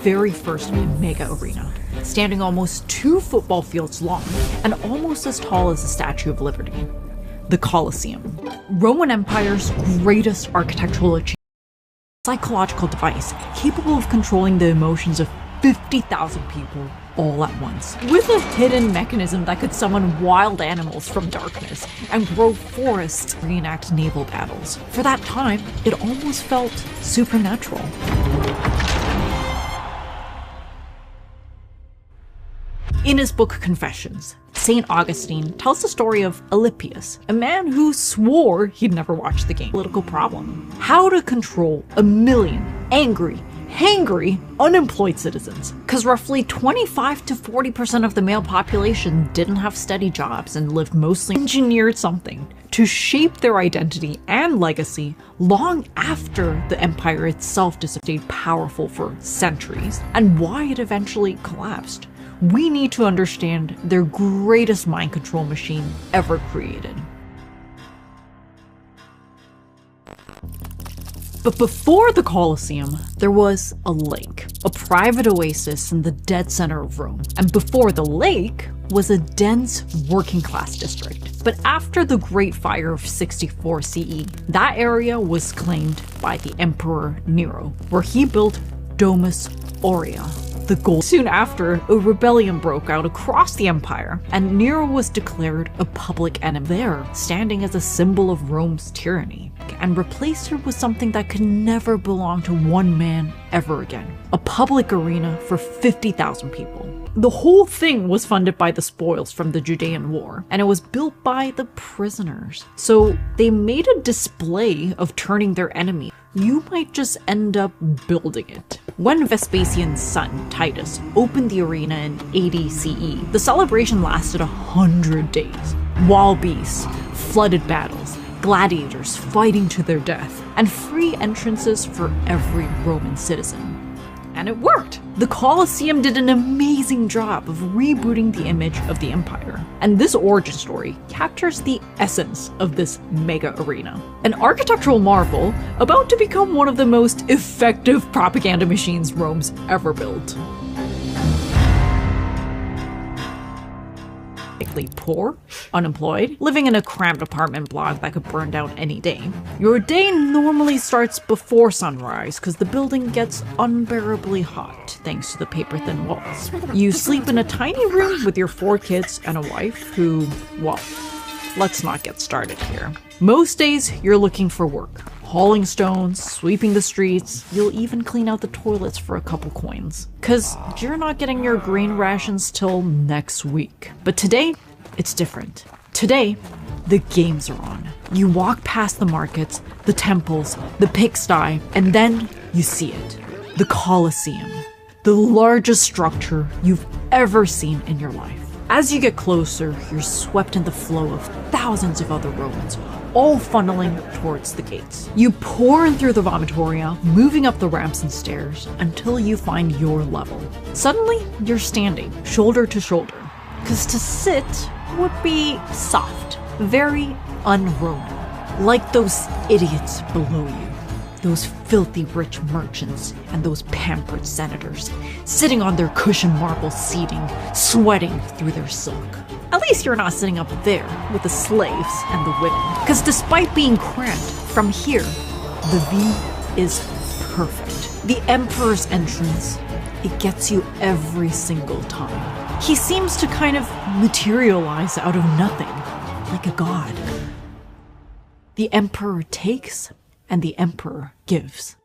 very first mega arena, standing almost 2 football fields long and almost as tall as the Statue of Liberty. The Colosseum. Roman Empire's greatest architectural achievement, a psychological device capable of controlling the emotions of 50,000 people all at once, with a hidden mechanism that could summon wild animals from darkness and grow forests to reenact naval battles. For that time, it almost felt supernatural. In his book Confessions, St. Augustine tells the story of Alypius, a man who swore he'd never watched the game. Political problem. How to control 1 million angry, hangry, unemployed citizens. Because roughly 25 to 40% of the male population didn't have steady jobs and lived mostly engineered something to shape their identity and legacy long after the empire itself stayed powerful for centuries, and why it eventually collapsed. We need to understand their greatest mind control machine ever created. But before the Colosseum, there was a lake, a private oasis in the dead center of Rome. And before the lake was a dense working class district. But after the Great Fire of 64 CE, that area was claimed by the Emperor Nero, where he built Domus Aurea, the gold. Soon after, a rebellion broke out across the empire, and Nero was declared a public enemy there, standing as a symbol of Rome's tyranny, and replaced her with something that could never belong to one man ever again. A public arena for 50,000 people. The whole thing was funded by the spoils from the Judean War, and it was built by the prisoners. So they made a display of turning their enemy. You might just end up building it. When Vespasian's son, Titus, opened the arena in 80 CE, the celebration lasted 100 days. Wild beasts, flooded battles, gladiators fighting to their death, and free entrances for every Roman citizen. And it worked! The Colosseum did an amazing job of rebooting the image of the empire. And this origin story captures the essence of this mega arena. An architectural marvel about to become one of the most effective propaganda machines Rome's ever built. Poor, unemployed, living in a cramped apartment block that could burn down any day. Your day normally starts before sunrise because the building gets unbearably hot thanks to the paper-thin walls. You sleep in a tiny room with your 4 kids and a wife who, well, let's not get started here. Most days, you're looking for work. Hauling stones, sweeping the streets, you'll even clean out the toilets for a couple coins. Cause you're not getting your grain rations till next week. But today, it's different. Today, the games are on. You walk past the markets, the temples, the pigsty, and then you see it. The Colosseum. The largest structure you've ever seen in your life. As you get closer, you're swept in the flow of thousands of other Romans, all funneling towards the gates. You pour in through the vomitoria, moving up the ramps and stairs until you find your level. Suddenly, you're standing, shoulder to shoulder, because to sit would be soft, very un-Roman, like those idiots below you. Those filthy rich merchants and those pampered senators, sitting on their cushioned marble seating, sweating through their silk. At least you're not sitting up there with the slaves and the women. Because despite being cramped, from here, the view is perfect. The Emperor's entrance, it gets you every single time. He seems to kind of materialize out of nothing, like a god. The Emperor takes, and the Emperor gives.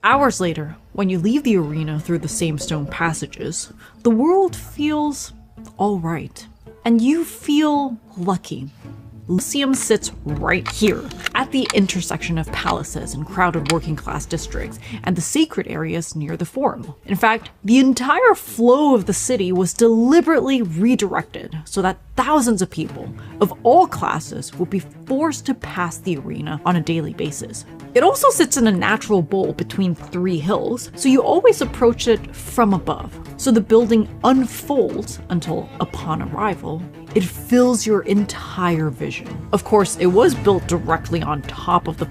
Hours later, when you leave the arena through the same stone passages, the world feels alright. And you feel lucky. Colosseum sits right here, at the intersection of palaces and crowded working class districts, and the sacred areas near the Forum. In fact, the entire flow of the city was deliberately redirected so that thousands of people of all classes would be forced to pass the arena on a daily basis. It also sits in a natural bowl between 3 hills, so you always approach it from above. So the building unfolds until, upon arrival, it fills your entire vision. Of course, it was built directly on top of the